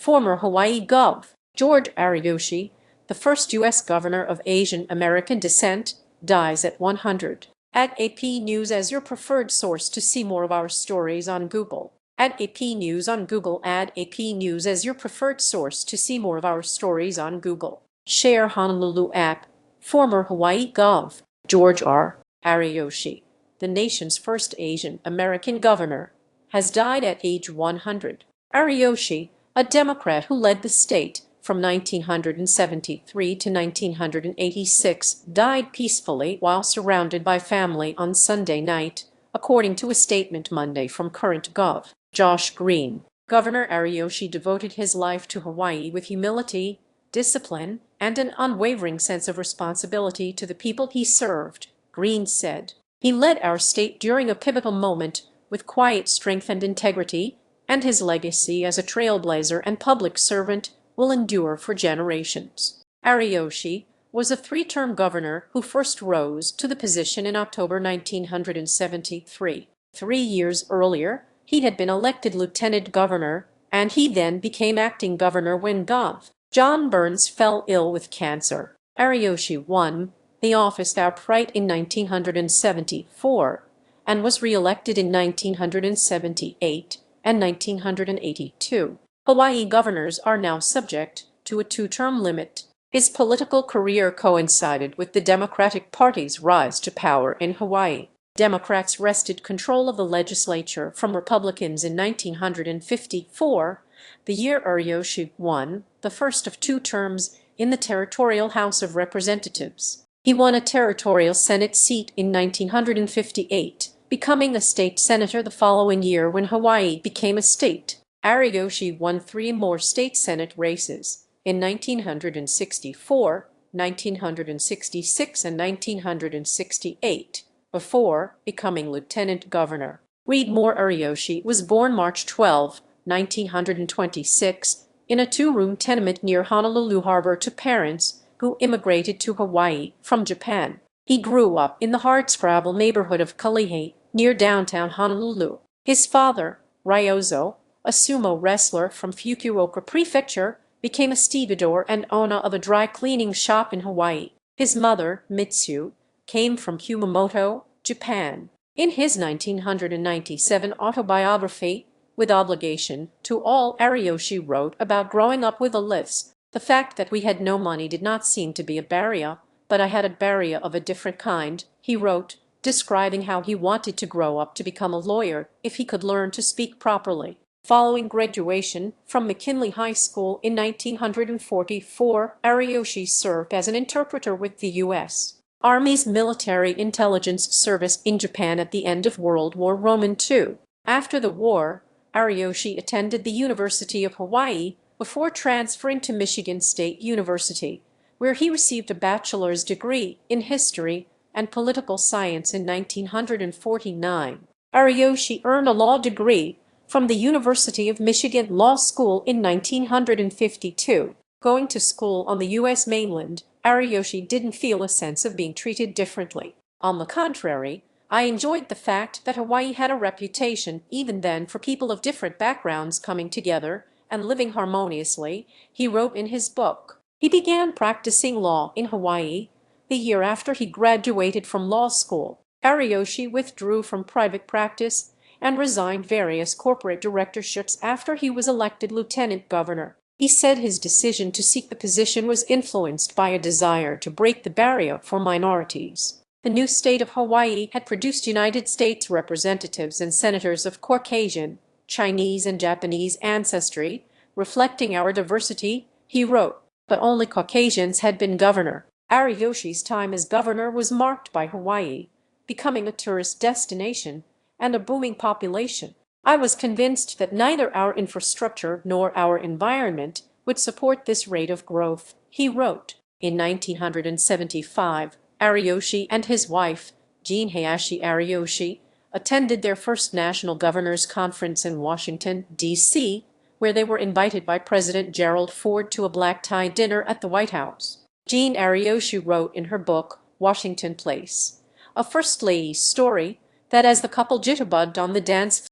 Former Hawaii Gov. George Ariyoshi, the first U.S. governor of Asian American descent, dies at 100. Add AP News as your preferred source to see more of our stories on Google. Add AP News on Google. Add AP News as your preferred source to see more of our stories on Google. Share Honolulu app. Former Hawaii Gov. George R. Ariyoshi, the nation's first Asian American governor, has died at age 100. Ariyoshi, a Democrat who led the state from 1973 to 1986, died peacefully while surrounded by family on Sunday night, according to a statement Monday from current Gov. Josh Green. Governor Ariyoshi devoted his life to Hawaii with humility, discipline, and an unwavering sense of responsibility to the people he served, Green said. He led our state during a pivotal moment with quiet strength and integrity, and his legacy as a trailblazer and public servant will endure for generations. Ariyoshi was a three-term governor who first rose to the position in October 1973. 3 years earlier, he had been elected lieutenant governor, and he then became acting governor when Gov. John Burns fell ill with cancer. Ariyoshi won the office outright in 1974 and was re-elected in 1978 and 1982. Hawaii governors are now subject to a two-term limit. His political career coincided with the Democratic Party's rise to power in Hawaii. Democrats wrested control of the legislature from Republicans in 1954, the year Ariyoshi won the first of two terms in the Territorial House of Representatives. He won a territorial Senate seat in 1958, becoming a state senator the following year when Hawaii became a state. Ariyoshi won 3 more state Senate races in 1964, 1966, and 1968, before becoming lieutenant governor. Read more. Ariyoshi was born March 12, 1926, in a 2-room tenement near Honolulu Harbor to parents who immigrated to Hawaii from Japan. He grew up in the hardscrabble neighborhood of Kalihi, near downtown Honolulu. His father, Ryozo, a sumo wrestler from Fukuoka Prefecture, became a stevedore and owner of a dry cleaning shop in Hawaii. His mother, Mitsu, came from Kumamoto, Japan. In his 1997 autobiography, With Obligation to All, Ariyoshi wrote about growing up with a lisp. The fact that we had no money did not seem to be a barrier, but I had a barrier of a different kind, he wrote, describing how he wanted to grow up to become a lawyer if he could learn to speak properly. Following graduation from McKinley High School in 1944, Ariyoshi served as an interpreter with the U.S. Army's Military Intelligence Service in Japan at the end of World War II. After the war, Ariyoshi attended the University of Hawaii before transferring to Michigan State University, where he received a bachelor's degree in history and political science in 1949. Ariyoshi earned a law degree from the University of Michigan Law School in 1952. Going to school on the U.S. mainland, Ariyoshi didn't feel a sense of being treated differently. On the contrary, I enjoyed the fact that Hawaii had a reputation even then for people of different backgrounds coming together and living harmoniously, he wrote in his book. He began practicing law in Hawaii the year after he graduated from law school. Ariyoshi withdrew from private practice and resigned various corporate directorships after he was elected lieutenant governor. He said his decision to seek the position was influenced by a desire to break the barrier for minorities. The new state of Hawaii had produced United States representatives and senators of Caucasian, Chinese, and Japanese ancestry, reflecting our diversity, he wrote, but only Caucasians had been governor. Ariyoshi's time as governor was marked by Hawaii becoming a tourist destination and a booming population. I was convinced that neither our infrastructure nor our environment would support this rate of growth, he wrote. In 1975, Ariyoshi and his wife, Jean Hayashi Ariyoshi, attended their first National Governors Conference in Washington, D.C., where they were invited by President Gerald Ford to a black-tie dinner at the White House. Jean Ariyoshi wrote in her book, Washington Place, a First Lady's story, that as the couple jitterbugged on the dance